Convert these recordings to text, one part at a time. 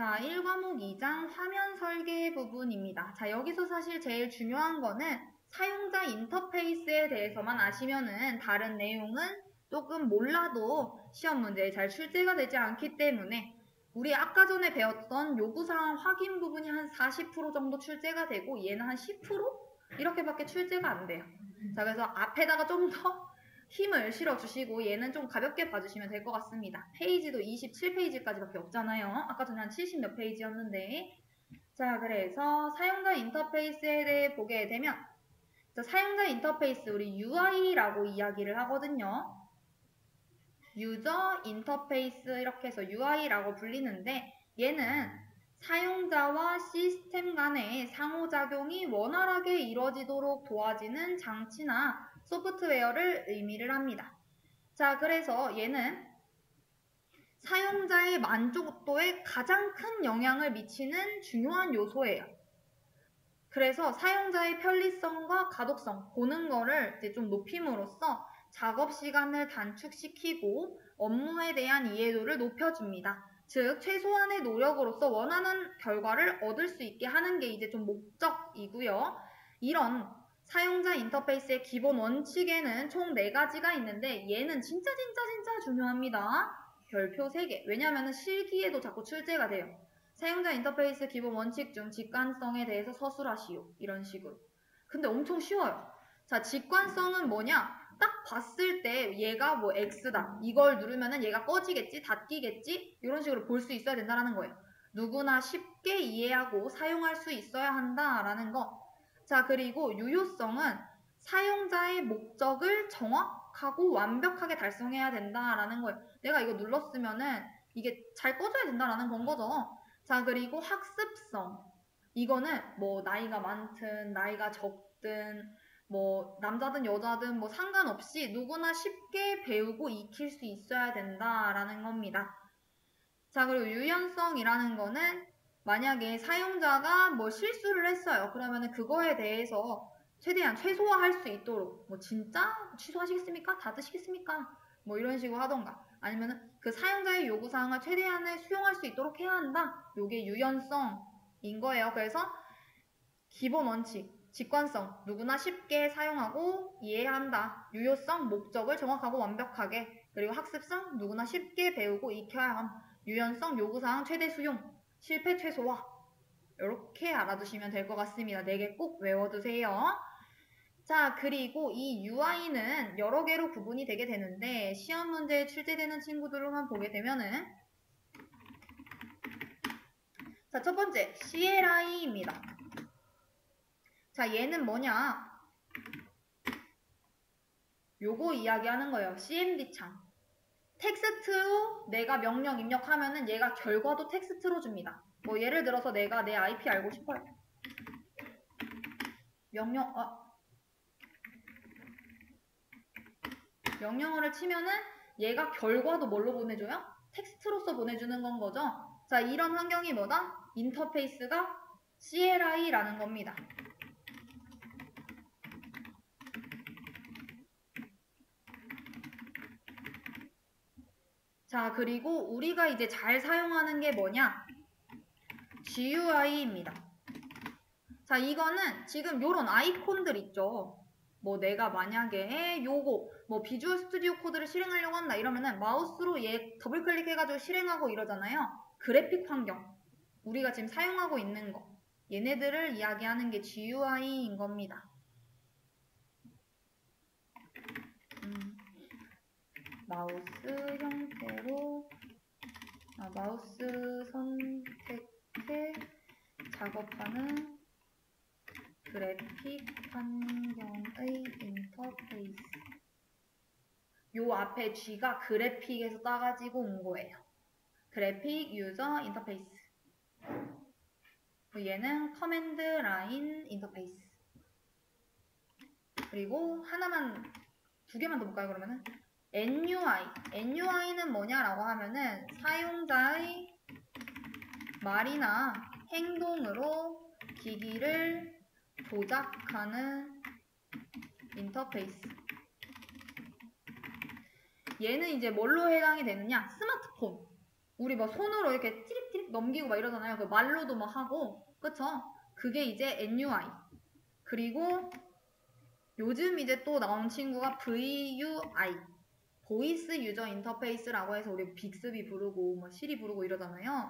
자, 1과목 2장 화면 설계 부분입니다. 자, 여기서 사실 제일 중요한 거는 사용자 인터페이스에 대해서만 아시면은 다른 내용은 조금 몰라도 시험 문제에 잘 출제가 되지 않기 때문에 우리 아까 전에 배웠던 요구사항 확인 부분이 한 40% 정도 출제가 되고 얘는 한 10% 이렇게밖에 출제가 안 돼요. 자, 그래서 앞에다가 좀 더 힘을 실어주시고 얘는 좀 가볍게 봐주시면 될 것 같습니다. 페이지도 27페이지까지밖에 없잖아요. 아까 전에 한 70 몇 페이지였는데. 자, 그래서 사용자 인터페이스에 대해 보게 되면 자, 사용자 인터페이스 우리 UI라고 이야기를 하거든요. 유저 인터페이스 이렇게 해서 UI라고 불리는데 얘는 사용자와 시스템 간의 상호작용이 원활하게 이루어지도록 도와지는 장치나 소프트웨어를 의미를 합니다. 자, 그래서 얘는 사용자의 만족도에 가장 큰 영향을 미치는 중요한 요소예요. 그래서 사용자의 편리성과 가독성, 보는 거를 이제 좀 높임으로써 작업 시간을 단축시키고 업무에 대한 이해도를 높여줍니다. 즉, 최소한의 노력으로서 원하는 결과를 얻을 수 있게 하는 게 이제 좀 목적이고요. 이런 사용자 인터페이스의 기본 원칙에는 총 4가지가 있는데 얘는 진짜 중요합니다. 별표 3개. 왜냐하면 실기에도 자꾸 출제가 돼요. 사용자 인터페이스 기본 원칙 중 직관성에 대해서 서술하시오. 이런 식으로. 근데 엄청 쉬워요. 자, 직관성은 뭐냐? 딱 봤을 때 얘가 뭐 X다. 이걸 누르면은 얘가 꺼지겠지, 닫히겠지? 이런 식으로 볼 수 있어야 된다는 거예요. 누구나 쉽게 이해하고 사용할 수 있어야 한다라는 거. 자, 그리고 유효성은 사용자의 목적을 정확하고 완벽하게 달성해야 된다라는 거예요. 내가 이거 눌렀으면은 이게 잘 꺼져야 된다라는 건 거죠. 자, 그리고 학습성. 이거는 뭐 나이가 많든 나이가 적든 뭐 남자든 여자든 뭐 상관없이 누구나 쉽게 배우고 익힐 수 있어야 된다라는 겁니다. 자, 그리고 유연성이라는 거는 만약에 사용자가 뭐 실수를 했어요. 그러면은 그거에 대해서 최대한 최소화할 수 있도록 뭐 진짜 취소하시겠습니까? 닫으시겠습니까? 뭐 이런 식으로 하던가 아니면은 그 사용자의 요구사항을 최대한을 수용할 수 있도록 해야 한다. 요게 유연성인 거예요. 그래서 기본 원칙, 직관성, 누구나 쉽게 사용하고 이해해야 한다. 유효성, 목적을 정확하고 완벽하게. 그리고 학습성, 누구나 쉽게 배우고 익혀야 함. 유연성, 요구사항 최대 수용, 실패 최소화. 이렇게 알아두시면 될 것 같습니다. 4개 꼭 외워두세요. 자, 그리고 이 UI는 여러 개로 구분이 되게 되는데 시험 문제에 출제되는 친구들로만 보게 되면은 자, 첫 번째 CLI입니다. 자, 얘는 뭐냐? 요거 이야기하는 거예요. CMD 창. 텍스트로 내가 명령 입력하면은 얘가 결과도 텍스트로 줍니다. 뭐 예를 들어서 내가 내 IP 알고 싶어요. 명령어를 치면은 얘가 결과도 뭘로 보내줘요? 텍스트로서 보내주는 건 거죠. 자, 이런 환경이 뭐다? 인터페이스가 CLI라는 겁니다. 자, 그리고 우리가 이제 잘 사용하는 게 뭐냐? GUI입니다. 자, 이거는 지금 요런 아이콘들 있죠. 뭐 내가 만약에 요거 뭐 비주얼 스튜디오 코드를 실행하려고 한다 이러면은 마우스로 얘 더블 클릭해가지고 실행하고 이러잖아요. 그래픽 환경. 우리가 지금 사용하고 있는 거. 얘네들을 이야기하는 게 GUI인 겁니다. 마우스 형태로 마우스 선택해 작업하는 그래픽 환경의 인터페이스. 요 앞에 G가 그래픽에서 따가지고 온 거예요. 그래픽 유저 인터페이스. 얘는 커맨드 라인 인터페이스. 그리고 하나만, 2개만 더 볼까요, 그러면은? NUI. NUI는 뭐냐라고 하면은 사용자의 말이나 행동으로 기기를 조작하는 인터페이스. 얘는 이제 뭘로 해당이 되느냐? 스마트폰. 우리 뭐 손으로 이렇게 찌릿찌릿 넘기고 막 이러잖아요. 그 말로도 막 하고, 그쵸? 그게 이제 NUI. 그리고 요즘 이제 또 나온 친구가 VUI. 보이스 유저 인터페이스라고 해서 우리 빅스비 부르고 뭐 시리 부르고 이러잖아요.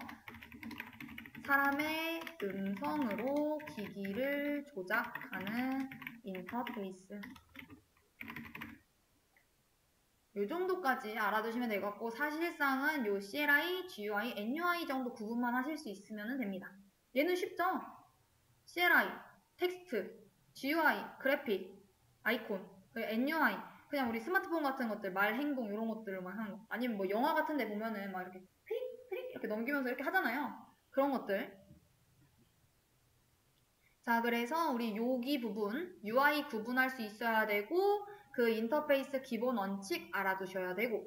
사람의 음성으로 기기를 조작하는 인터페이스. 요 정도까지 알아두시면 될 것 같고, 사실상은 요 CLI, GUI, NUI 정도 구분만 하실 수 있으면 됩니다. 얘는 쉽죠? CLI, 텍스트, GUI, 그래픽, 아이콘, NUI, 그냥 우리 스마트폰 같은 것들, 말, 행동 이런 것들만 하는 거. 아니면 뭐 영화 같은 데 보면은 막 이렇게 휙 이렇게 넘기면서 이렇게 하잖아요. 그런 것들. 자, 그래서 우리 여기 부분, UI 구분할 수 있어야 되고, 그 인터페이스 기본 원칙 알아두셔야 되고.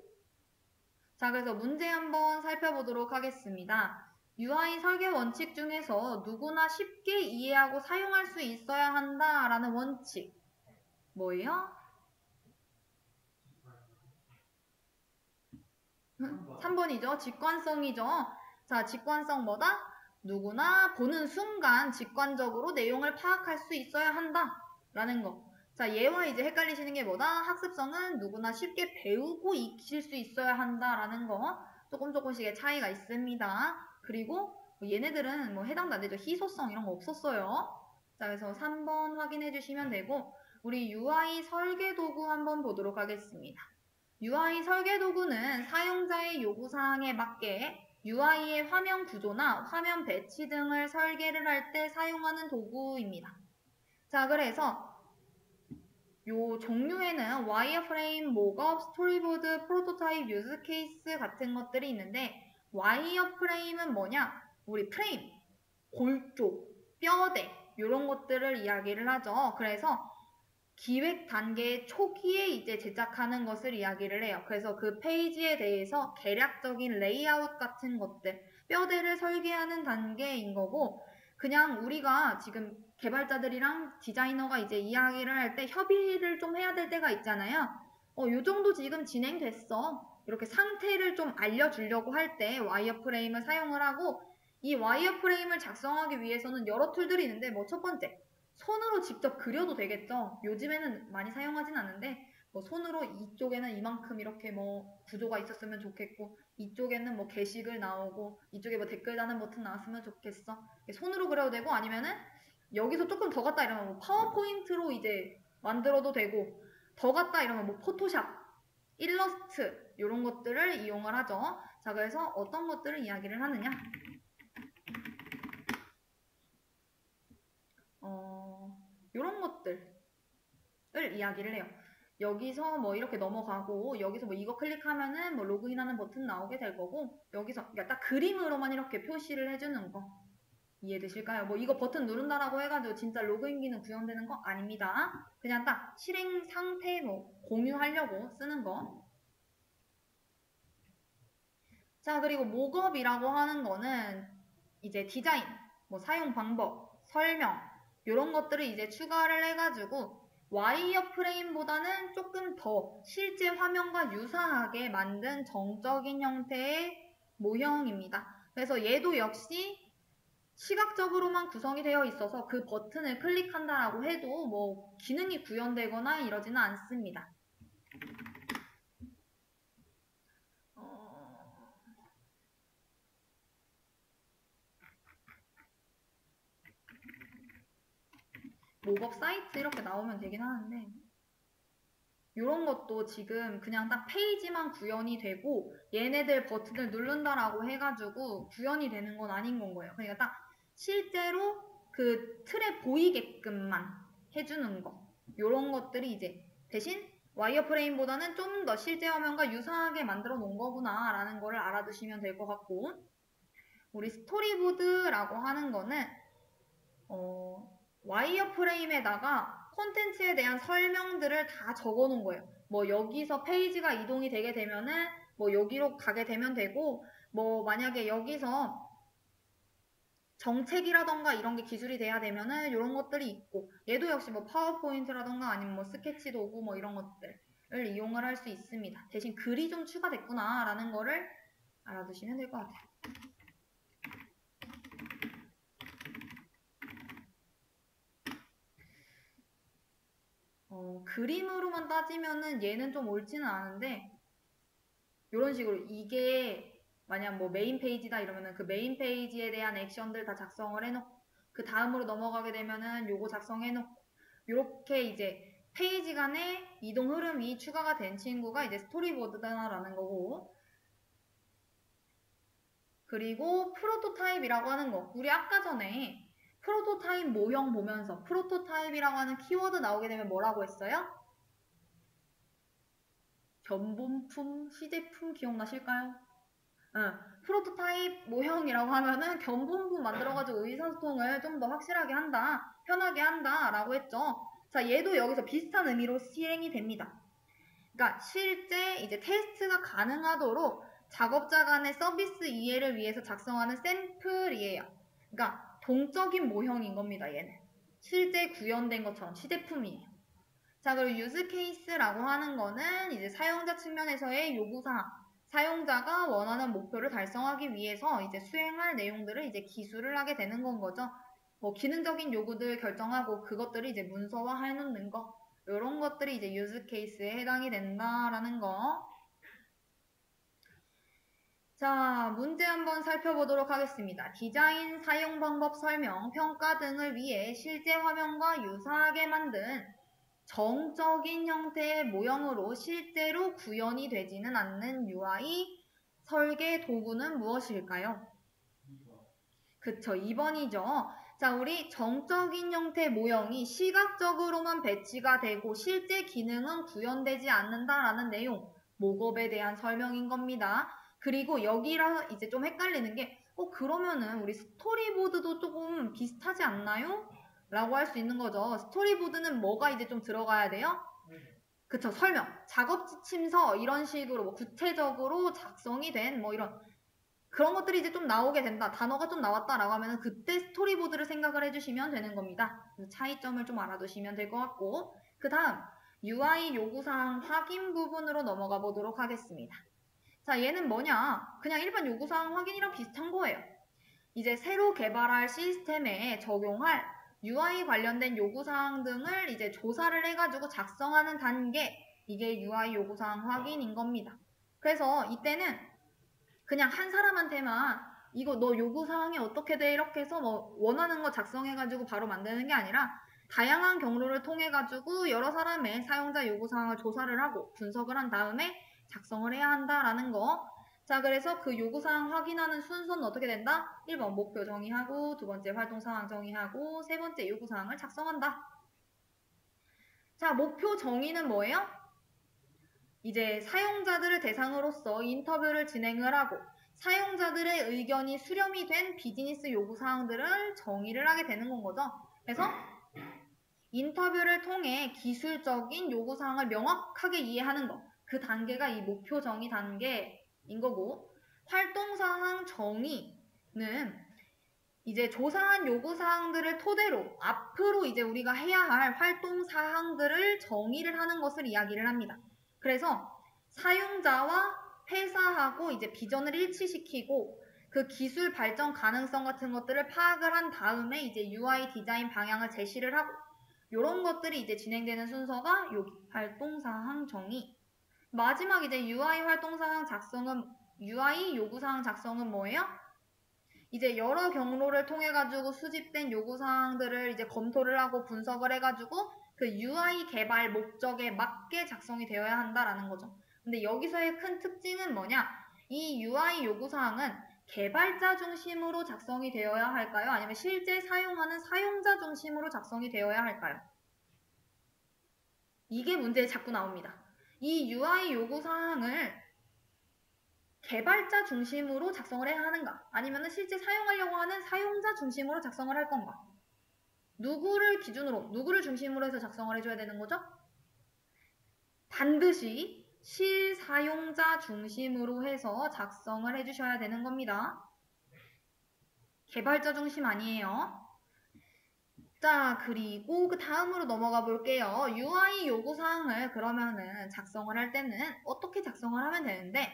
자, 그래서 문제 한번 살펴보도록 하겠습니다. UI 설계 원칙 중에서 누구나 쉽게 이해하고 사용할 수 있어야 한다라는 원칙. 뭐예요? 3번이죠. 직관성이죠. 자, 직관성 뭐다? 누구나 보는 순간 직관적으로 내용을 파악할 수 있어야 한다. 라는 거. 자, 얘와 이제 헷갈리시는 게 뭐다? 학습성은 누구나 쉽게 배우고 익힐 수 있어야 한다라는 거. 조금씩의 차이가 있습니다. 그리고 얘네들은 뭐 해당도 안 되죠. 희소성 이런 거 없었어요. 자, 그래서 3번 확인해 주시면 되고, 우리 UI 설계 도구 한번 보도록 하겠습니다. UI 설계 도구는 사용자의 요구사항에 맞게 UI의 화면 구조나 화면 배치 등을 설계를 할 때 사용하는 도구입니다. 자, 그래서 요 종류에는 와이어프레임, 목업, 스토리보드, 프로토타입, 유즈케이스 같은 것들이 있는데, 와이어프레임은 뭐냐? 우리 프레임, 골조, 뼈대 이런 것들을 이야기를 하죠. 그래서 기획 단계 초기에 이제 제작하는 것을 이야기를 해요. 그래서 그 페이지에 대해서 개략적인 레이아웃 같은 것들, 뼈대를 설계하는 단계인 거고, 그냥 우리가 지금 개발자들이랑 디자이너가 이제 이야기를 할 때 협의를 좀 해야 될 때가 있잖아요. 요 정도 지금 진행됐어. 이렇게 상태를 좀 알려주려고 할 때 와이어프레임을 사용을 하고, 이 와이어프레임을 작성하기 위해서는 여러 툴들이 있는데, 뭐 첫 번째, 손으로 직접 그려도 되겠죠. 요즘에는 많이 사용하진 않는데, 뭐 손으로 이쪽에는 이만큼 이렇게 뭐 구조가 있었으면 좋겠고, 이쪽에는 뭐 게시글 나오고, 이쪽에 뭐 댓글 다는 버튼 나왔으면 좋겠어. 손으로 그려도 되고, 아니면은 여기서 조금 더 갔다 이러면 뭐 파워포인트로 이제 만들어도 되고, 더 갔다 이러면 뭐 포토샵, 일러스트 이런 것들을 이용을 하죠. 자, 그래서 어떤 것들을 이야기를 하느냐? 이런 것들을 이야기를 해요. 여기서 뭐 이렇게 넘어가고, 여기서 뭐 이거 클릭하면은 뭐 로그인하는 버튼 나오게 될 거고, 여기서 그러니까 딱 그림으로만 이렇게 표시를 해주는 거. 이해되실까요? 뭐 이거 버튼 누른다라고 해가지고 진짜 로그인 기능 구현되는 거 아닙니다. 그냥 딱 실행 상태 뭐 공유하려고 쓰는 거. 자, 그리고 목업이라고 하는 거는 이제 디자인, 뭐 사용 방법, 설명 이런 것들을 이제 추가를 해가지고 와이어프레임보다는 조금 더 실제 화면과 유사하게 만든 정적인 형태의 모형입니다. 그래서 얘도 역시 시각적으로만 구성이 되어 있어서 그 버튼을 클릭한다라고 해도 뭐 기능이 구현되거나 이러지는 않습니다. 목업 사이트 이렇게 나오면 되긴 하는데, 이런 것도 지금 그냥 딱 페이지만 구현이 되고 얘네들 버튼을 누른다라고 해가지고 구현이 되는 건 아닌 건 거예요. 그러니까 딱 실제로 그 틀에 보이게끔만 해주는 거. 이런 것들이 이제 대신 와이어프레임보다는 좀 더 실제 화면과 유사하게 만들어 놓은 거구나 라는 거를 알아두시면 될 것 같고, 우리 스토리보드라고 하는 거는 와이어프레임에다가 콘텐츠에 대한 설명들을 다 적어 놓은 거예요. 뭐 여기서 페이지가 이동이 되게 되면은 뭐 여기로 가게 되면 되고, 뭐 만약에 여기서 정책이라던가 이런 게 기술이 돼야 되면은 이런 것들이 있고, 얘도 역시 뭐 파워포인트라던가 아니면 뭐 스케치 도구 뭐 이런 것들을 이용을 할 수 있습니다. 대신 글이 좀 추가됐구나 라는 거를 알아두시면 될 것 같아요. 그림으로만 따지면은 얘는 좀 옳지는 않은데, 이런 식으로 이게 만약 뭐 메인 페이지다 이러면은 그 메인 페이지에 대한 액션들 다 작성을 해놓고, 그 다음으로 넘어가게 되면은 요거 작성해놓고, 요렇게 이제 페이지 간의 이동 흐름이 추가가 된 친구가 이제 스토리보드다라는 거고, 그리고 프로토타입이라고 하는 거. 우리 아까 전에 프로토타입 모형 보면서 프로토타입이라고 하는 키워드 나오게 되면 뭐라고 했어요? 견본품, 시제품 기억나실까요? 프로토타입 모형이라고 하면은 견본품 만들어가지고 의사소통을 좀 더 확실하게 한다, 편하게 한다 라고 했죠. 자, 얘도 여기서 비슷한 의미로 실행이 됩니다. 그러니까 실제 이제 테스트가 가능하도록 작업자 간의 서비스 이해를 위해서 작성하는 샘플이에요. 그러니까 동적인 모형인 겁니다, 얘는. 실제 구현된 것처럼 시제품이에요. 자, 그리고 유즈 케이스라고 하는 거는 이제 사용자 측면에서의 요구사항, 사용자가 원하는 목표를 달성하기 위해서 이제 수행할 내용들을 이제 기술을 하게 되는 건 거죠. 뭐 기능적인 요구들 결정하고 그것들을 이제 문서화 해놓는 거, 이런 것들이 이제 유즈 케이스에 해당이 된다라는 거. 자, 문제 한번 살펴보도록 하겠습니다. 디자인, 사용 방법 설명, 평가 등을 위해 실제 화면과 유사하게 만든 정적인 형태의 모형으로 실제로 구현이 되지는 않는 UI 설계 도구는 무엇일까요? 그쵸, 2번이죠. 자, 우리 정적인 형태 모형이 시각적으로만 배치가 되고 실제 기능은 구현되지 않는다라는 내용, 목업에 대한 설명인 겁니다. 그리고 여기랑 이제 좀 헷갈리는 게, 그러면은 우리 스토리보드도 조금 비슷하지 않나요? 라고 할 수 있는 거죠. 스토리보드는 뭐가 이제 좀 들어가야 돼요? 그쵸, 설명, 작업 지침서 이런 식으로 뭐 구체적으로 작성이 된 뭐 이런 그런 것들이 이제 좀 나오게 된다. 단어가 좀 나왔다라고 하면은 그때 스토리보드를 생각을 해주시면 되는 겁니다. 차이점을 좀 알아두시면 될 것 같고, 그 다음 UI 요구사항 확인 부분으로 넘어가 보도록 하겠습니다. 자, 얘는 뭐냐? 그냥 일반 요구사항 확인이랑 비슷한 거예요. 이제 새로 개발할 시스템에 적용할 UI 관련된 요구사항 등을 이제 조사를 해가지고 작성하는 단계, 이게 UI 요구사항 확인인 겁니다. 그래서 이때는 그냥 한 사람한테만 이거 너 요구사항이 어떻게 돼? 이렇게 해서 뭐 원하는 거 작성해가지고 바로 만드는 게 아니라 다양한 경로를 통해가지고 여러 사람의 사용자 요구사항을 조사를 하고 분석을 한 다음에 작성을 해야 한다라는 거. 자, 그래서 그 요구사항 확인하는 순서는 어떻게 된다? 1번 목표 정의하고, 두 번째 활동사항 정의하고, 세 번째 요구사항을 작성한다. 자, 목표 정의는 뭐예요? 이제 사용자들을 대상으로서 인터뷰를 진행을 하고 사용자들의 의견이 수렴이 된 비즈니스 요구사항들을 정의를 하게 되는 건 거죠. 그래서 인터뷰를 통해 기술적인 요구사항을 명확하게 이해하는 것. 그 단계가 이 목표 정의 단계인 거고, 활동사항 정의는 이제 조사한 요구사항들을 토대로 앞으로 이제 우리가 해야 할 활동사항들을 정의를 하는 것을 이야기를 합니다. 그래서 사용자와 회사하고 이제 비전을 일치시키고 그 기술 발전 가능성 같은 것들을 파악을 한 다음에 이제 UI 디자인 방향을 제시를 하고 이런 것들이 이제 진행되는 순서가 여기 활동사항 정의. 마지막 이제 UI 활동사항 작성은 UI 요구사항 작성은 뭐예요? 이제 여러 경로를 통해 가지고 수집된 요구사항들을 이제 검토를 하고 분석을 해가지고 그 UI 개발 목적에 맞게 작성이 되어야 한다라는 거죠. 근데 여기서의 큰 특징은 뭐냐? 이 UI 요구사항은 개발자 중심으로 작성이 되어야 할까요? 아니면 실제 사용하는 사용자 중심으로 작성이 되어야 할까요? 이게 문제에 자꾸 나옵니다. 이 UI 요구사항을 개발자 중심으로 작성을 해야 하는가? 아니면 실제 사용하려고 하는 사용자 중심으로 작성을 할 건가? 누구를 기준으로, 누구를 중심으로 해서 작성을 해줘야 되는 거죠? 반드시 실사용자 중심으로 해서 작성을 해주셔야 되는 겁니다. 개발자 중심 아니에요. 자, 그리고 그 다음으로 넘어가 볼게요. UI 요구사항을 그러면은 작성을 할 때는 어떻게 작성을 하면 되는데,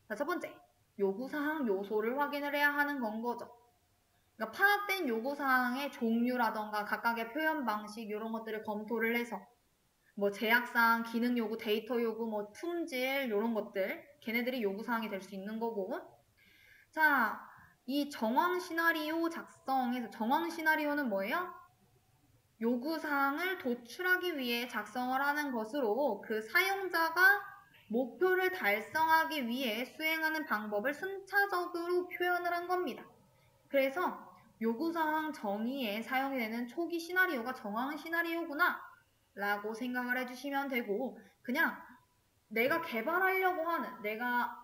자, 첫 번째, 요구사항 요소를 확인을 해야 하는 건 거죠. 그러니까 파악된 요구사항의 종류라던가 각각의 표현 방식 이런 것들을 검토를 해서 뭐 제약사항, 기능 요구, 데이터 요구, 뭐 품질 요런 것들 걔네들이 요구사항이 될 수 있는 거고. 자, 이 정황 시나리오 작성에서 정황 시나리오는 뭐예요? 요구사항을 도출하기 위해 작성을 하는 것으로 그 사용자가 목표를 달성하기 위해 수행하는 방법을 순차적으로 표현을 한 겁니다. 그래서 요구사항 정의에 사용이 되는 초기 시나리오가 정황 시나리오구나 라고 생각을 해주시면 되고, 그냥 내가 개발하려고 하는, 내가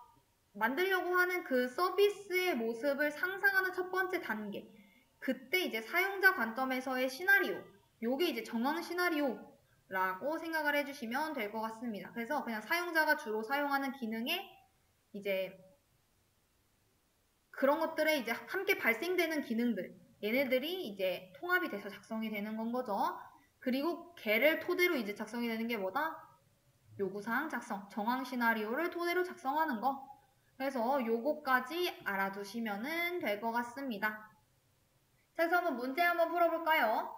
만들려고 하는 그 서비스의 모습을 상상하는 첫 번째 단계, 그때 이제 사용자 관점에서의 시나리오, 요게 이제 정황 시나리오라고 생각을 해주시면 될 것 같습니다. 그래서 그냥 사용자가 주로 사용하는 기능에 이제 그런 것들에 이제 함께 발생되는 기능들, 얘네들이 이제 통합이 돼서 작성이 되는 건 거죠. 그리고 걔를 토대로 이제 작성이 되는 게 뭐다? 요구사항 작성, 정황 시나리오를 토대로 작성하는 거. 그래서 요거까지 알아두시면 될 것 같습니다. 자, 그래서 한번 문제 한번 풀어볼까요?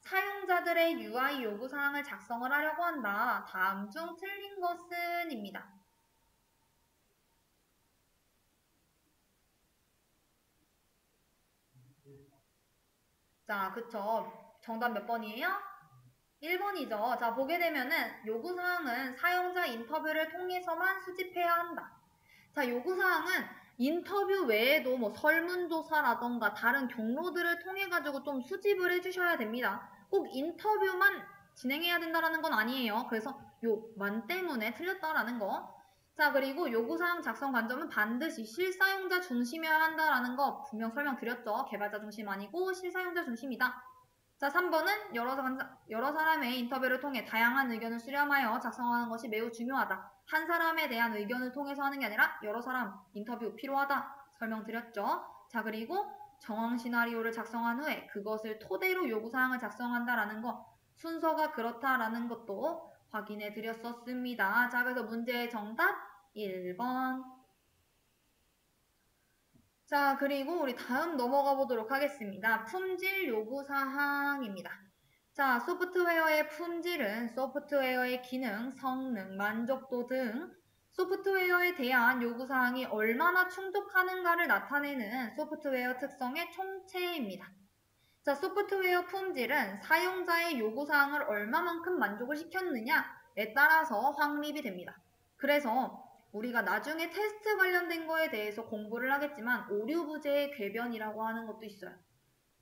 사용자들의 UI 요구사항을 작성을 하려고 한다. 다음 중 틀린 것은? 입니다. 자, 그쵸. 정답 몇 번이에요? 1번이죠. 자, 보게 되면은 요구사항은 사용자 인터뷰를 통해서만 수집해야 한다. 자, 요구사항은 인터뷰 외에도 뭐 설문조사라던가 다른 경로들을 통해 가지고 좀 수집을 해주셔야 됩니다. 꼭 인터뷰만 진행해야 된다는 건 아니에요. 그래서 요 만 때문에 틀렸다라는 거. 자, 그리고 요구사항 작성 관점은 반드시 실사용자 중심이어야 한다라는 거 분명 설명드렸죠. 개발자 중심 아니고 실사용자 중심이다. 자, 3번은 여러 사람의 인터뷰를 통해 다양한 의견을 수렴하여 작성하는 것이 매우 중요하다. 한 사람에 대한 의견을 통해서 하는 게 아니라 여러 사람 인터뷰 필요하다. 설명드렸죠. 자, 그리고 정황 시나리오를 작성한 후에 그것을 토대로 요구사항을 작성한다라는 거, 순서가 그렇다라는 것도 확인해 드렸었습니다. 자, 그래서 문제의 정답 1번. 자, 그리고 우리 다음 넘어가 보도록 하겠습니다. 품질 요구사항입니다. 자, 소프트웨어의 품질은 소프트웨어의 기능, 성능, 만족도 등 소프트웨어에 대한 요구사항이 얼마나 충족하는가를 나타내는 소프트웨어 특성의 총체입니다. 자, 소프트웨어 품질은 사용자의 요구사항을 얼마만큼 만족을 시켰느냐에 따라서 확립이 됩니다. 그래서 우리가 나중에 테스트 관련된 거에 대해서 공부를 하겠지만 오류 부재의 궤변이라고 하는 것도 있어요.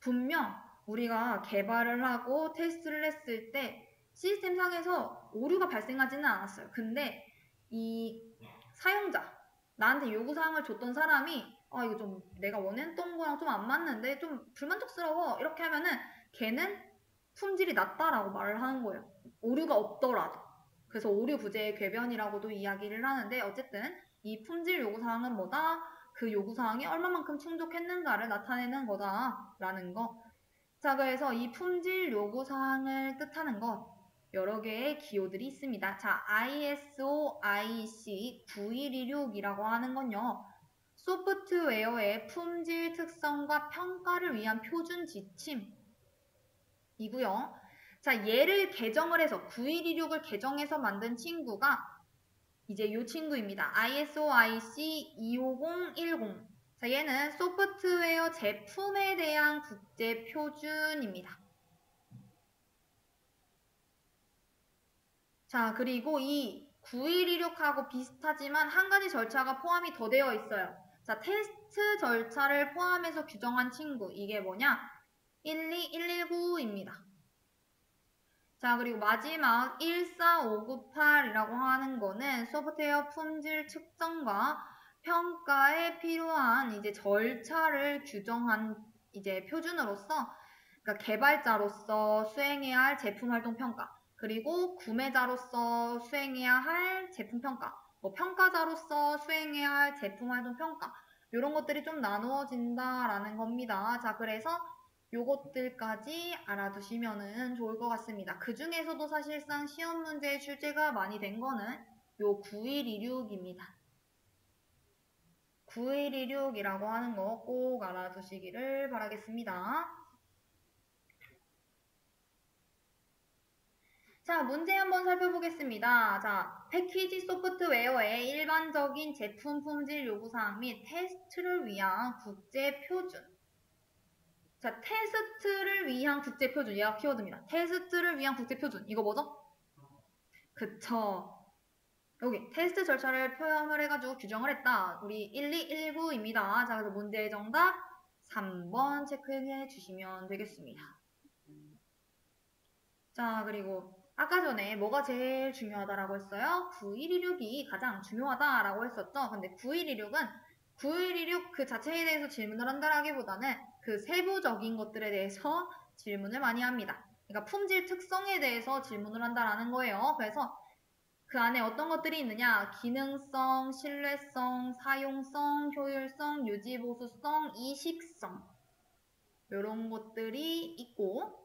분명 우리가 개발을 하고 테스트를 했을 때 시스템상에서 오류가 발생하지는 않았어요. 근데 이 사용자, 나한테 요구사항을 줬던 사람이 이거 좀 내가 원했던 거랑 좀 안 맞는데 좀 불만족스러워 이렇게 하면은 걔는 품질이 낮다라고 말을 하는 거예요. 오류가 없더라도. 그래서 오류 부재의 궤변이라고도 이야기를 하는데 어쨌든 이 품질 요구사항은 뭐다? 그 요구사항이 얼마만큼 충족했는가를 나타내는 거다라는 거. 자, 그래서 이 품질 요구사항을 뜻하는 것 여러 개의 기호들이 있습니다. 자, ISO IC 9126이라고 하는 건요. 소프트웨어의 품질 특성과 평가를 위한 표준 지침이고요. 자, 얘를 개정을 해서 9126을 개정해서 만든 친구가 이제 이 친구입니다. ISO IC 25010. 자, 얘는 소프트웨어 제품에 대한 국제 표준입니다. 자, 그리고 이 9126하고 비슷하지만 한 가지 절차가 포함이 더 되어 있어요. 자, 테스트 절차를 포함해서 규정한 친구. 이게 뭐냐? 12119입니다. 자, 그리고 마지막 14598이라고 하는 거는 소프트웨어 품질 측정과 평가에 필요한 이제 절차를 규정한 이제 표준으로서, 그러니까 개발자로서 수행해야 할 제품 활동 평가, 그리고 구매자로서 수행해야 할 제품 평가, 뭐 평가자로서 수행해야 할 제품 활동 평가, 이런 것들이 좀 나누어진다라는 겁니다. 자, 그래서 요것들까지 알아두시면 좋을 것 같습니다. 그 중에서도 사실상 시험 문제에 출제가 많이 된 거는 요 9126입니다. 9126이라고 하는 거 꼭 알아두시기를 바라겠습니다. 자, 문제 한번 살펴보겠습니다. 자, 패키지 소프트웨어의 일반적인 제품 품질 요구사항 및 테스트를 위한 국제 표준. 자, 테스트를 위한 국제 표준. 얘가 키워드입니다. 테스트를 위한 국제 표준. 이거 뭐죠? 그쵸. 여기 테스트 절차를 표현을 해가지고 규정을 했다. 우리 1219입니다. 자, 그래서 문제의 정답 3번 체크해 주시면 되겠습니다. 자, 그리고 아까 전에 뭐가 제일 중요하다라고 했어요? 9126이 가장 중요하다라고 했었죠. 근데 9126은 그 자체에 대해서 질문을 한다라기보다는 그 세부적인 것들에 대해서 질문을 많이 합니다. 그러니까 품질 특성에 대해서 질문을 한다라는 거예요. 그래서 그 안에 어떤 것들이 있느냐? 기능성, 신뢰성, 사용성, 효율성, 유지보수성, 이식성 이런 것들이 있고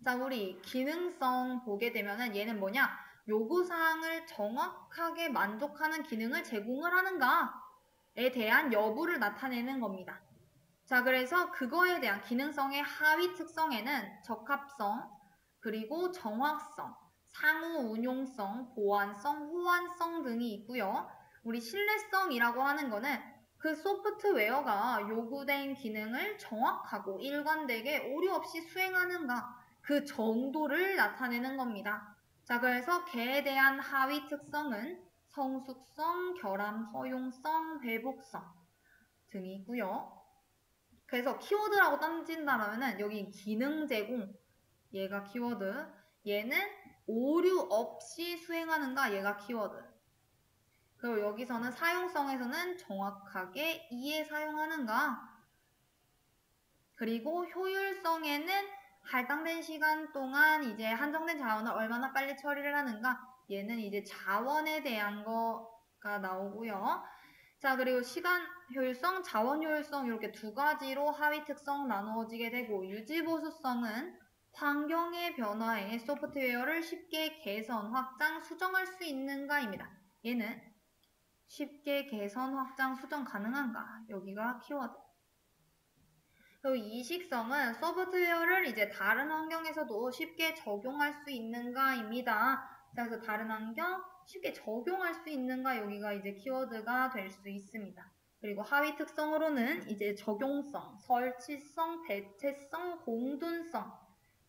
자, 우리 기능성 보게 되면은 얘는 뭐냐? 요구사항을 정확하게 만족하는 기능을 제공을 하는가에 대한 여부를 나타내는 겁니다. 자, 그래서 그거에 대한 기능성의 하위 특성에는 적합성, 그리고 정확성, 상호 운용성, 보안성, 호환성 등이 있고요. 우리 신뢰성이라고 하는 거는 그 소프트웨어가 요구된 기능을 정확하고 일관되게 오류 없이 수행하는가 그 정도를 나타내는 겁니다. 자, 그래서 걔에 대한 하위 특성은 성숙성, 결함 허용성, 회복성 등이 있고요. 그래서 키워드라고 던진다면은 여기 기능 제공 얘가 키워드 얘는 오류 없이 수행하는가 얘가 키워드 그리고 여기서는 사용성에서는 정확하게 이해 사용하는가 그리고 효율성에는 할당된 시간 동안 이제 한정된 자원을 얼마나 빨리 처리를 하는가 얘는 이제 자원에 대한 거가 나오고요. 자, 그리고 시간 효율성, 자원 효율성 이렇게 두 가지로 하위 특성 나누어지게 되고 유지보수성은 환경의 변화에 소프트웨어를 쉽게 개선, 확장, 수정할 수 있는가입니다. 얘는 쉽게 개선, 확장, 수정 가능한가? 여기가 키워드. 그리고 이식성은 소프트웨어를 이제 다른 환경에서도 쉽게 적용할 수 있는가입니다. 그래서 다른 환경, 쉽게 적용할 수 있는가 여기가 이제 키워드가 될 수 있습니다. 그리고 하위 특성으로는 이제 적용성, 설치성, 대체성, 공둔성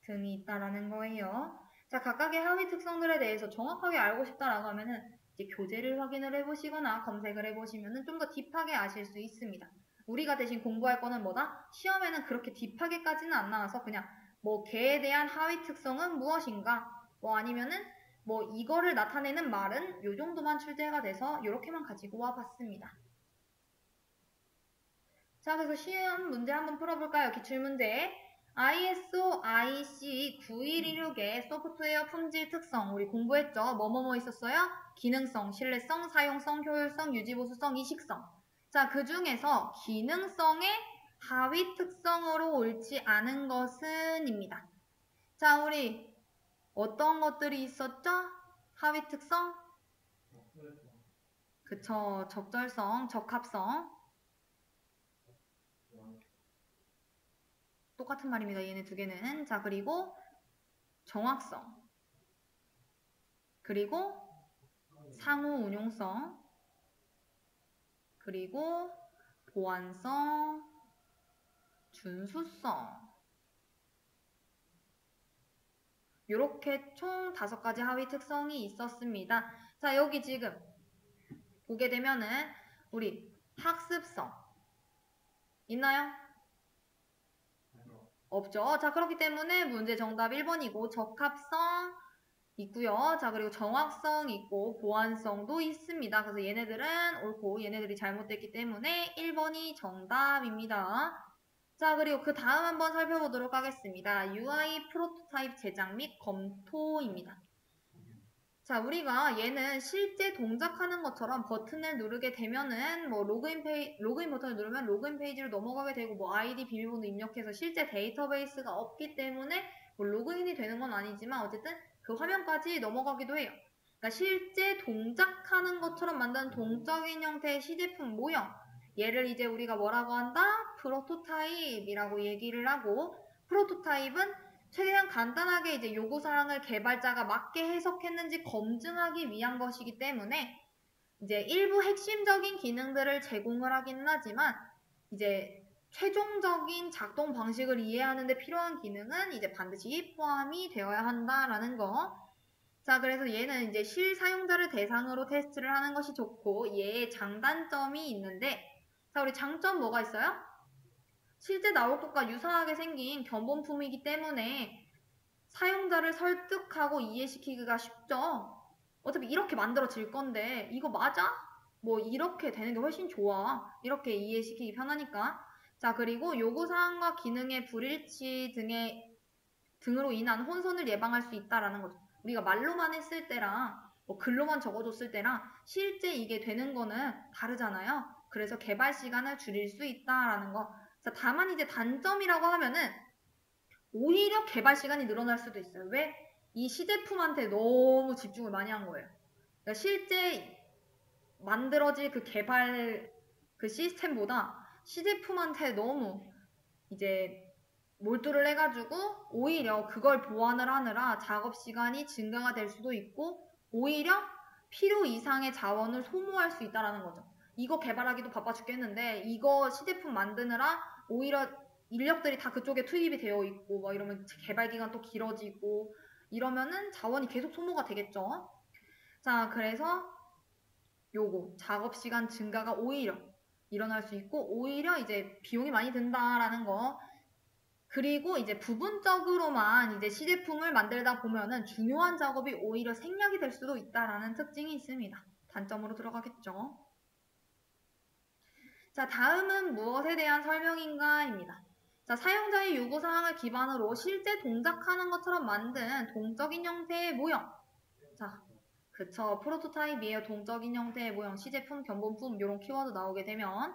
등이 있다라는 거예요. 자, 각각의 하위 특성들에 대해서 정확하게 알고 싶다라고 하면은 이제 교재를 확인을 해보시거나 검색을 해보시면은 좀 더 딥하게 아실 수 있습니다. 우리가 대신 공부할 거는 뭐다? 시험에는 그렇게 딥하게까지는 안 나와서 그냥 뭐 걔에 대한 하위 특성은 무엇인가? 뭐 아니면은 뭐 이거를 나타내는 말은 요 정도만 출제가 돼서 이렇게만 가지고 와봤습니다. 자, 그래서 시험 문제 한번 풀어볼까요? 기출문제. ISO IC 9116의 소프트웨어 품질 특성 우리 공부했죠? 뭐뭐뭐 있었어요? 기능성, 신뢰성, 사용성, 효율성, 유지보수성, 이식성. 자, 그 중에서 기능성의 하위 특성으로 옳지 않은 것은 입니다. 자, 우리 어떤 것들이 있었죠? 하위 특성? 그쵸, 적절성, 적합성. 똑같은 말입니다. 얘네 두 개는. 자, 그리고 정확성. 그리고 상호 운용성. 그리고 보안성, 준수성. 이렇게 총 5가지 하위 특성이 있었습니다. 자, 여기 지금 보게 되면은 우리 학습성 있나요? 없죠. 자, 그렇기 때문에 문제 정답 1번이고 적합성 있고요. 자, 그리고 정확성 있고 보안성도 있습니다. 그래서 얘네들은 옳고 얘네들이 잘못됐기 때문에 1번이 정답입니다. 자, 그리고 그 다음 한번 살펴보도록 하겠습니다. UI 프로토타입 제작 및 검토입니다. 자, 우리가 얘는 실제 동작하는 것처럼 버튼을 누르게 되면은 뭐 로그인 버튼을 누르면 로그인 페이지로 넘어가게 되고 뭐 아이디 비밀번호 입력해서 실제 데이터베이스가 없기 때문에 뭐 로그인이 되는 건 아니지만 어쨌든 그 화면까지 넘어가기도 해요. 그러니까 실제 동작하는 것처럼 만든 동적인 형태의 시제품 모형. 얘를 이제 우리가 뭐라고 한다? 프로토타입이라고 얘기를 하고 프로토타입은 최대한 간단하게 이제 요구사항을 개발자가 맞게 해석했는지 검증하기 위한 것이기 때문에 이제 일부 핵심적인 기능들을 제공을 하긴 하지만 이제 최종적인 작동 방식을 이해하는 데 필요한 기능은 이제 반드시 포함이 되어야 한다라는 거. 자, 그래서 얘는 이제 실사용자를 대상으로 테스트를 하는 것이 좋고 얘의 장단점이 있는데, 자, 우리 장점 뭐가 있어요? 실제 나올 것과 유사하게 생긴 견본품이기 때문에 사용자를 설득하고 이해시키기가 쉽죠. 어차피 이렇게 만들어질 건데 이거 맞아? 뭐 이렇게 되는 게 훨씬 좋아. 이렇게 이해시키기 편하니까. 자, 그리고 요구사항과 기능의 불일치 등으로 인한 혼선을 예방할 수 있다라는 거죠. 우리가 말로만 했을 때랑 뭐 글로만 적어줬을 때랑 실제 이게 되는 거는 다르잖아요. 그래서 개발 시간을 줄일 수 있다라는 거. 자, 다만 이제 단점이라고 하면은 오히려 개발 시간이 늘어날 수도 있어요. 왜? 이 시제품한테 너무 집중을 많이 한 거예요. 그러니까 실제 만들어질 그 개발 그 시스템보다 시제품한테 너무 이제 몰두를 해가지고 오히려 그걸 보완을 하느라 작업 시간이 증가가 될 수도 있고 오히려 필요 이상의 자원을 소모할 수 있다는 거죠. 이거 개발하기도 바빠 죽겠는데 이거 시제품 만드느라 오히려 인력들이 다 그쪽에 투입이 되어 있고 막 이러면 개발 기간 또 길어지고 이러면은 자원이 계속 소모가 되겠죠. 자, 그래서 요거 작업 시간 증가가 오히려 일어날 수 있고 오히려 이제 비용이 많이 든다라는 거. 그리고 이제 부분적으로만 이제 시제품을 만들다 보면은 중요한 작업이 오히려 생략이 될 수도 있다라는 특징이 있습니다. 단점으로 들어가겠죠. 자, 다음은 무엇에 대한 설명인가입니다. 자, 사용자의 요구사항을 기반으로 실제 동작하는 것처럼 만든 동적인 형태의 모형. 자, 그쵸. 프로토타입이에요. 동적인 형태의 모형, 시제품, 견본품 이런 키워드 나오게 되면.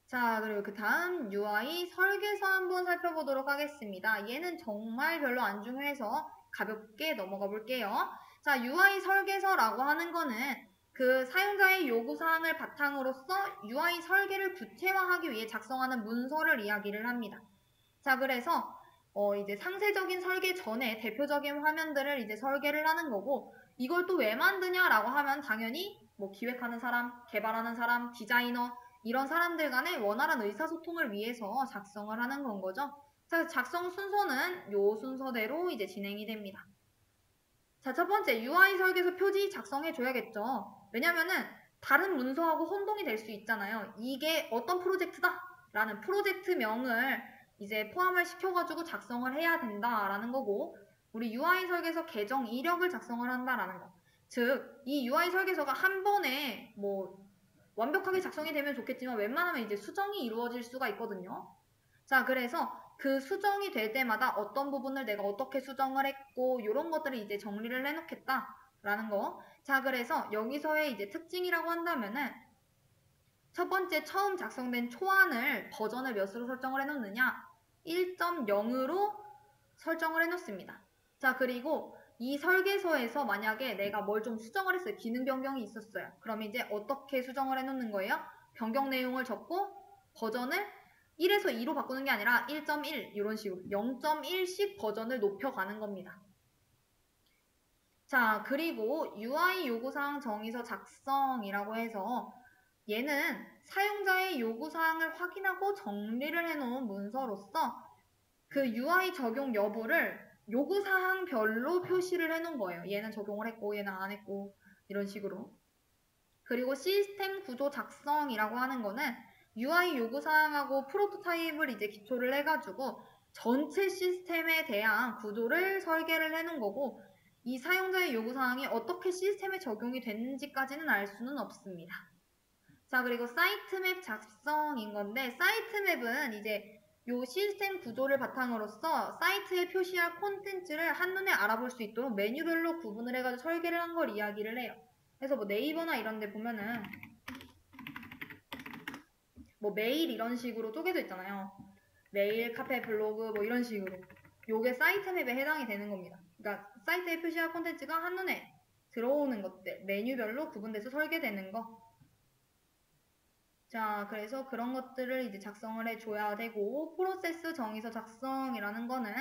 자, 그리고 그 다음 UI 설계서 한번 살펴보도록 하겠습니다. 얘는 정말 별로 안 중요해서 가볍게 넘어가 볼게요. 자, UI 설계서라고 하는 거는 그 사용자의 요구사항을 바탕으로서 UI 설계를 구체화하기 위해 작성하는 문서를 이야기를 합니다. 자, 그래서 이제 상세적인 설계 전에 대표적인 화면들을 이제 설계를 하는 거고 이걸 또 왜 만드냐라고 하면 당연히 뭐 기획하는 사람, 개발하는 사람, 디자이너 이런 사람들 간의 원활한 의사소통을 위해서 작성을 하는 건 거죠. 자, 작성 순서는 요 순서대로 이제 진행이 됩니다. 자, 첫 번째 UI 설계서 표지 작성해 줘야겠죠. 왜냐면은 다른 문서하고 혼동이 될 수 있잖아요. 이게 어떤 프로젝트다 라는 프로젝트명을 이제 포함을 시켜가지고 작성을 해야 된다라는 거고 우리 UI 설계서 계정 이력을 작성을 한다라는 거. 즉, 이 UI 설계서가 한 번에 뭐 완벽하게 작성이 되면 좋겠지만 웬만하면 이제 수정이 이루어질 수가 있거든요. 자, 그래서 그 수정이 될 때마다 어떤 부분을 내가 어떻게 수정을 했고 이런 것들을 이제 정리를 해놓겠다라는 거. 자, 그래서 여기서의 이제 특징이라고 한다면은 첫 번째 처음 작성된 초안을 버전을 몇으로 설정을 해놓느냐 1.0으로 설정을 해놓습니다. 자, 그리고 이 설계서에서 만약에 내가 뭘 좀 수정을 했어요. 기능 변경이 있었어요. 그럼 이제 어떻게 수정을 해놓는 거예요? 변경 내용을 적고 버전을 1에서 2로 바꾸는 게 아니라 1.1 이런 식으로 0.1씩 버전을 높여가는 겁니다. 자, 그리고 UI 요구사항 정의서 작성이라고 해서 얘는 사용자의 요구사항을 확인하고 정리를 해놓은 문서로서 그 UI 적용 여부를 요구사항별로 표시를 해놓은 거예요. 얘는 적용을 했고 얘는 안 했고 이런 식으로. 그리고 시스템 구조 작성이라고 하는 거는 UI 요구사항하고 프로토타입을 이제 기초를 해가지고 전체 시스템에 대한 구조를 설계를 해놓은 거고 이 사용자의 요구사항이 어떻게 시스템에 적용이 됐는지까지는 알 수는 없습니다. 자, 그리고 사이트맵 작성인 건데 사이트맵은 이제 요 시스템 구조를 바탕으로서 사이트에 표시할 콘텐츠를 한눈에 알아볼 수 있도록 메뉴별로 구분을 해가지고 설계를 한 걸 이야기를 해요. 그래서 뭐 네이버나 이런 데 보면은 뭐 메일 이런 식으로 쪼개져 있잖아요. 메일, 카페, 블로그 뭐 이런 식으로. 요게 사이트맵에 해당이 되는 겁니다. 그러니까 사이트에 표시할 콘텐츠가 한눈에 들어오는 것들, 메뉴별로 구분돼서 설계되는 거. 자, 그래서 그런 것들을 이제 작성을 해줘야 되고, 프로세스 정의서 작성이라는 거는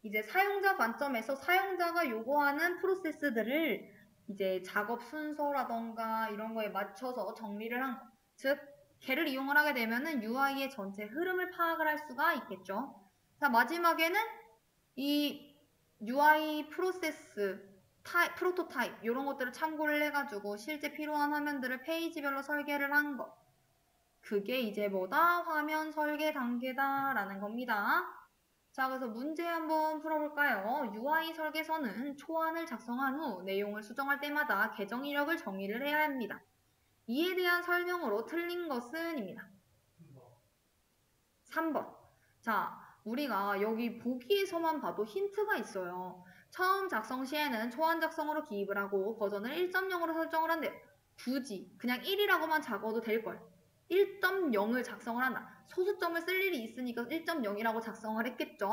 이제 사용자 관점에서 사용자가 요구하는 프로세스들을 이제 작업 순서라던가 이런 거에 맞춰서 정리를 한 거. 즉, 걔를 이용을 하게 되면은 UI의 전체 흐름을 파악을 할 수가 있겠죠. 자, 마지막에는 이 UI 프로세스, 프로토타입 이런 것들을 참고를 해가지고 실제 필요한 화면들을 페이지별로 설계를 한 거. 그게 이제 뭐다? 화면 설계 단계다라는 겁니다. 자, 그래서 문제 한번 풀어볼까요? UI 설계서는 초안을 작성한 후 내용을 수정할 때마다 계정 이력을 정의를 해야 합니다. 이에 대한 설명으로 틀린 것은입니다. 3번. 자, 우리가 여기 보기에서만 봐도 힌트가 있어요. 처음 작성 시에는 초안 작성으로 기입을 하고 버전을 1.0으로 설정을 한대요. 굳이 그냥 1이라고만 적어도 될걸. 1.0을 작성을 한다. 소수점을 쓸 일이 있으니까 1.0이라고 작성을 했겠죠.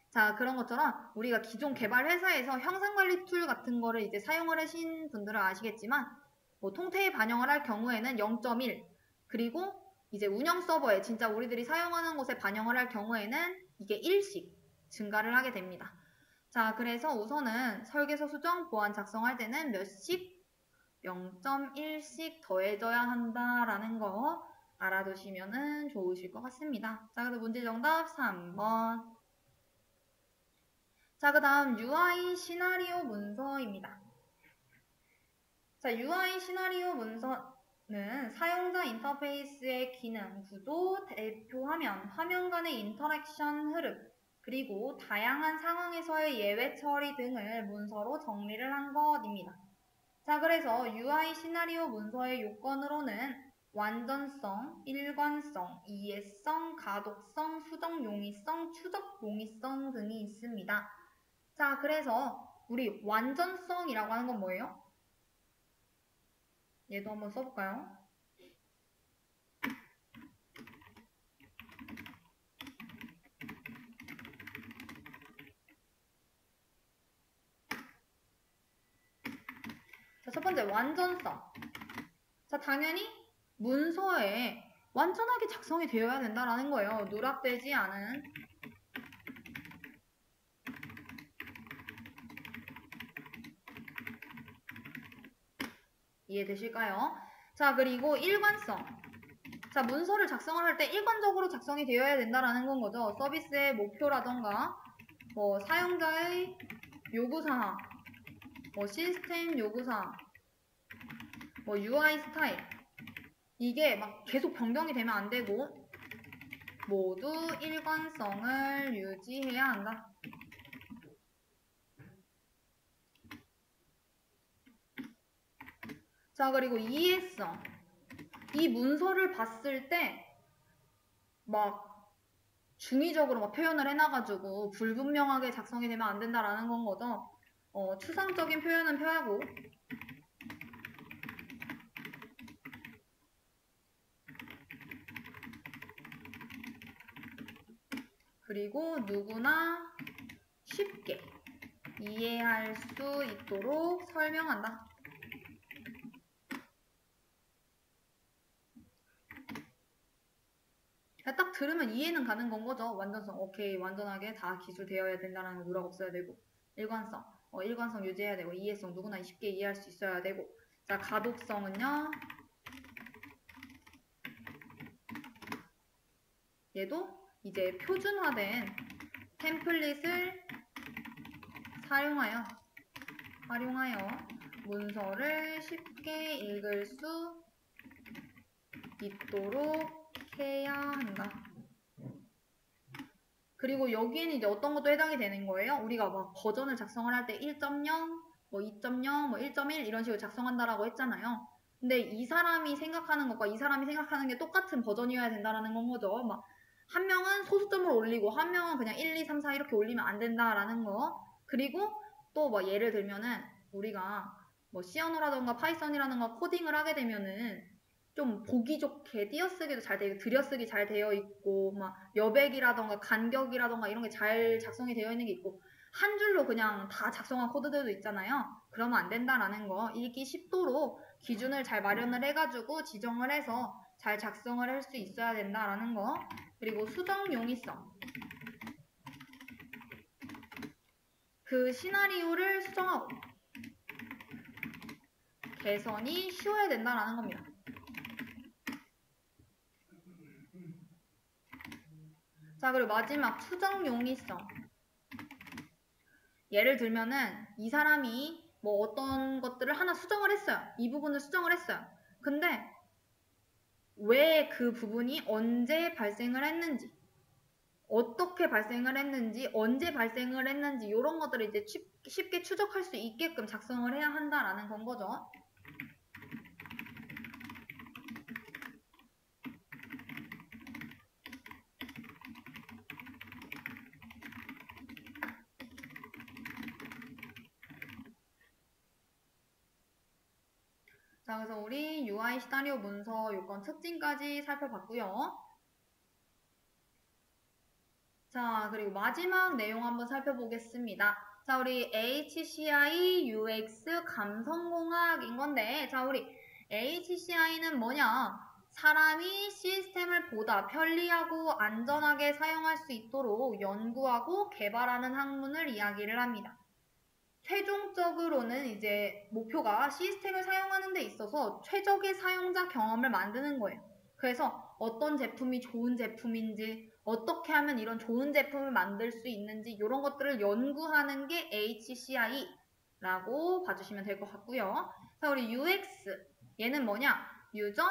자, 그런 것처럼 우리가 기존 개발 회사에서 형상관리 툴 같은 거를 이제 사용을 하신 분들은 아시겠지만 뭐 통태에 반영을 할 경우에는 0.1 그리고 이제 운영 서버에 진짜 우리들이 사용하는 곳에 반영을 할 경우에는 이게 1씩 증가를 하게 됩니다. 자, 그래서 우선은 설계서 수정, 보안 작성할 때는 몇씩 0.1씩 더해져야 한다라는 거 알아두시면 좋으실 것 같습니다. 자, 그래서 문제 정답 3번. 자, 그 다음 UI 시나리오 문서입니다. 자, UI 시나리오 문서는 사용자 인터페이스의 기능, 구도, 대표 화면, 화면 간의 인터랙션 흐름, 그리고 다양한 상황에서의 예외 처리 등을 문서로 정리를 한 것입니다. 자, 그래서 UI 시나리오 문서의 요건으로는 완전성, 일관성, 이해성, 가독성, 수정 용이성, 추적 용이성 등이 있습니다. 자, 그래서 우리 완전성이라고 하는 건 뭐예요? 얘도 한번 써볼까요? 자, 첫 번째 완전성. 자, 당연히 문서에 완전하게 작성이 되어야 된다는 거예요. 누락되지 않은. 이해되실까요? 자, 그리고 일관성. 자, 문서를 작성을 할 때 일관적으로 작성이 되어야 된다는 건 거죠. 서비스의 목표라던가 뭐 사용자의 요구사항, 뭐 시스템 요구사항, 뭐 UI 스타일 이게 막 계속 변경이 되면 안 되고 모두 일관성을 유지해야 한다. 자, 그리고 이해성. 이 문서를 봤을 때 막 중의적으로 막 표현을 해놔가지고 불분명하게 작성이 되면 안 된다라는 건 거죠. 추상적인 표현은 표하고 그리고 누구나 쉽게 이해할 수 있도록 설명한다. 딱 들으면 이해는 가는 건 거죠. 완전성. 오케이. 완전하게 다 기술되어야 된다는 거 누락 없어야 되고. 일관성. 일관성 유지해야 되고. 이해성. 누구나 쉽게 이해할 수 있어야 되고. 자, 가독성은요. 얘도 이제 표준화된 템플릿을 활용하여 문서를 쉽게 읽을 수 있도록 해야 한다. 그리고 여기에는 이제 어떤 것도 해당이 되는 거예요. 우리가 막 버전을 작성을 할 때 1.0, 뭐 2.0, 뭐 1.1 이런 식으로 작성한다라고 했잖아요. 근데 이 사람이 생각하는 것과 이 사람이 생각하는 게 똑같은 버전이어야 된다라는 건 거죠. 막 한 명은 소수점을 올리고 한 명은 그냥 1, 2, 3, 4 이렇게 올리면 안 된다라는 거. 그리고 또 뭐 예를 들면은 우리가 뭐 C 언어라던가 파이썬이라던가 코딩을 하게 되면은 좀 보기 좋게 띄어쓰기도 잘 되고 들여쓰기 잘 되어 있고 막 여백이라던가 간격이라던가 이런 게 잘 작성이 되어 있는 게 있고 한 줄로 그냥 다 작성한 코드들도 있잖아요. 그러면 안 된다라는 거 읽기 쉽도록 기준을 잘 마련을 해가지고 지정을 해서 잘 작성을 할 수 있어야 된다라는 거. 그리고 수정 용이성. 그 시나리오를 수정하고 개선이 쉬워야 된다라는 겁니다. 자, 그리고 마지막 수정 용이성. 예를 들면은 이 사람이 뭐 어떤 것들을 하나 수정을 했어요. 이 부분을 수정을 했어요. 근데 왜 그 부분이 언제 발생을 했는지, 어떻게 발생을 했는지, 언제 발생을 했는지 이런 것들을 이제 쉽게 추적할 수 있게끔 작성을 해야 한다라는 건 거죠. 자, 그래서 우리 UI 시나리오 문서 요건 특징까지 살펴봤고요. 자, 그리고 마지막 내용 한번 살펴보겠습니다. 자, 우리 HCI, UX, 감성공학인 건데, 자, 우리 HCI는 뭐냐? 사람이 시스템을 보다 편리하고 안전하게 사용할 수 있도록 연구하고 개발하는 학문을 이야기를 합니다. 최종적으로는 이제 목표가 시스템을 사용하는 데 있어서 최적의 사용자 경험을 만드는 거예요. 그래서 어떤 제품이 좋은 제품인지, 어떻게 하면 이런 좋은 제품을 만들 수 있는지 이런 것들을 연구하는 게 HCI라고 봐주시면 될 것 같고요. 자, 우리 UX 얘는 뭐냐? User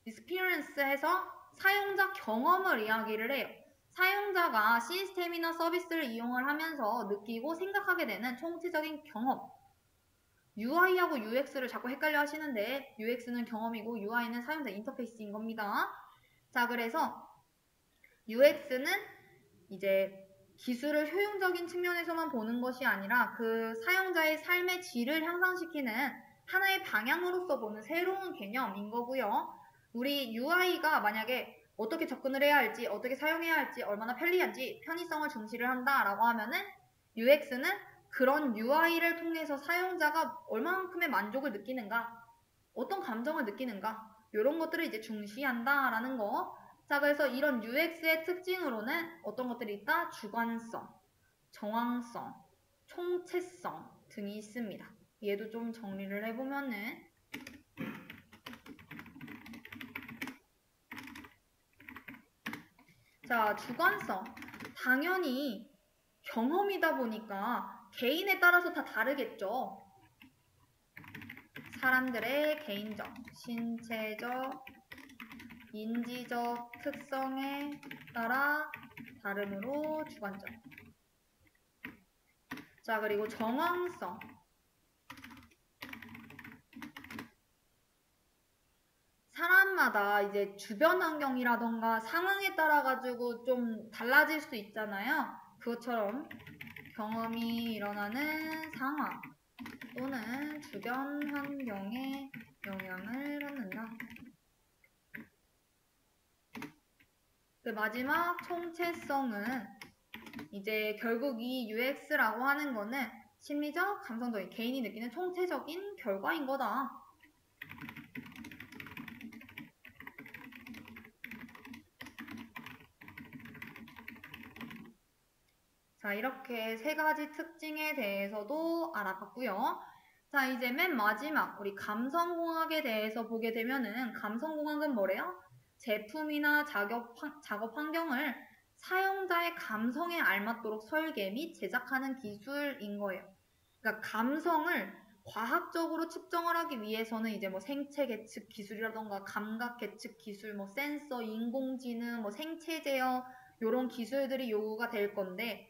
Experience 해서 사용자 경험을 이야기를 해요. 사용자가 시스템이나 서비스를 이용을 하면서 느끼고 생각하게 되는 총체적인 경험. UI하고 UX를 자꾸 헷갈려 하시는데 UX는 경험이고 UI는 사용자 인터페이스인 겁니다. 자, 그래서 UX는 이제 기술을 효용적인 측면에서만 보는 것이 아니라 그 사용자의 삶의 질을 향상시키는 하나의 방향으로서 보는 새로운 개념인 거고요. 우리 UI가 만약에 어떻게 접근을 해야 할지, 어떻게 사용해야 할지, 얼마나 편리한지 편의성을 중시를 한다라고 하면은 UX는 그런 UI를 통해서 사용자가 얼마만큼의 만족을 느끼는가, 어떤 감정을 느끼는가 이런 것들을 이제 중시한다라는 거. 자, 그래서 이런 UX의 특징으로는 어떤 것들이 있다? 주관성, 정황성, 총체성 등이 있습니다. 얘도 좀 정리를 해보면은 자, 주관성. 당연히 경험이다 보니까 개인에 따라서 다 다르겠죠. 사람들의 개인적, 신체적, 인지적 특성에 따라 다름으로 주관적. 자, 그리고 정황성. 사람마다 이제 주변 환경이라던가 상황에 따라 가지고 좀 달라질 수 있잖아요. 그것처럼 경험이 일어나는 상황 또는 주변 환경에 영향을 받는다. 그 마지막 총체성은 이제 결국 이 UX라고 하는 거는 심리적, 감성적인, 개인이 느끼는 총체적인 결과인 거다. 자, 이렇게 세 가지 특징에 대해서도 알아봤고요. 자, 이제 맨 마지막 우리 감성공학에 대해서 보게 되면은 감성공학은 뭐래요? 제품이나 작업 환경을 사용자의 감성에 알맞도록 설계 및 제작하는 기술인 거예요. 그러니까 감성을 과학적으로 측정을 하기 위해서는 이제 뭐 생체 계측 기술이라던가 감각 계측 기술, 뭐 센서, 인공지능, 뭐 생체 제어 이런 기술들이 요구가 될 건데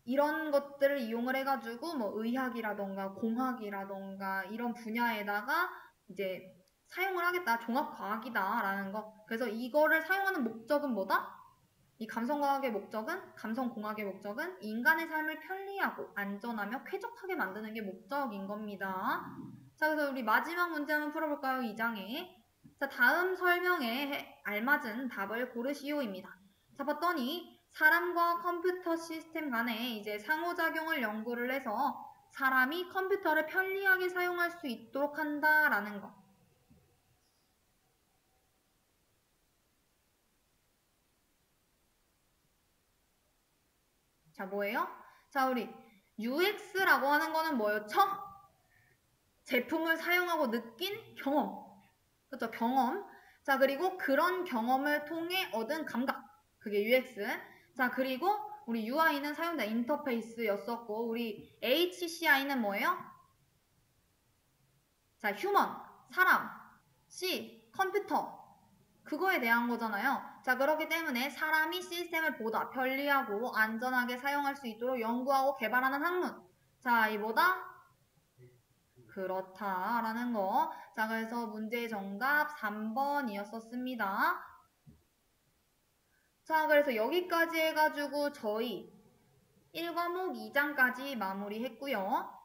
이런 것들을 이용을 해가지고 뭐 의학이라던가 공학이라던가 이런 분야에다가 이제 사용을 하겠다. 종합과학이다라는 거. 그래서 이거를 사용하는 목적은 뭐다? 이 감성과학의 목적은, 감성공학의 목적은 인간의 삶을 편리하고 안전하며 쾌적하게 만드는 게 목적인 겁니다. 자, 그래서 우리 마지막 문제 한번 풀어볼까요? 2장에. 자, 다음 설명에 알맞은 답을 고르시오입니다. 자, 봤더니 사람과 컴퓨터 시스템 간에 이제 상호작용을 연구를 해서 사람이 컴퓨터를 편리하게 사용할 수 있도록 한다라는 거. 자, 뭐예요? 자, 우리 UX라고 하는 거는 뭐였죠? 제품을 사용하고 느낀 경험. 그쵸? 경험. 자, 그리고 그런 경험을 통해 얻은 감각. 그게 UX. 자, 그리고 우리 UI는 사용자 인터페이스였었고, 우리 HCI는 뭐예요? 자, 휴먼, 사람, C, 컴퓨터. 그거에 대한 거잖아요. 자, 그렇기 때문에 사람이 시스템을 보다 편리하고 안전하게 사용할 수 있도록 연구하고 개발하는 학문. 자, 이보다 그렇다라는 거. 자, 그래서 문제 정답 3번이었었습니다. 자, 그래서 여기까지 해가지고 저희 1과목 2장까지 마무리했고요.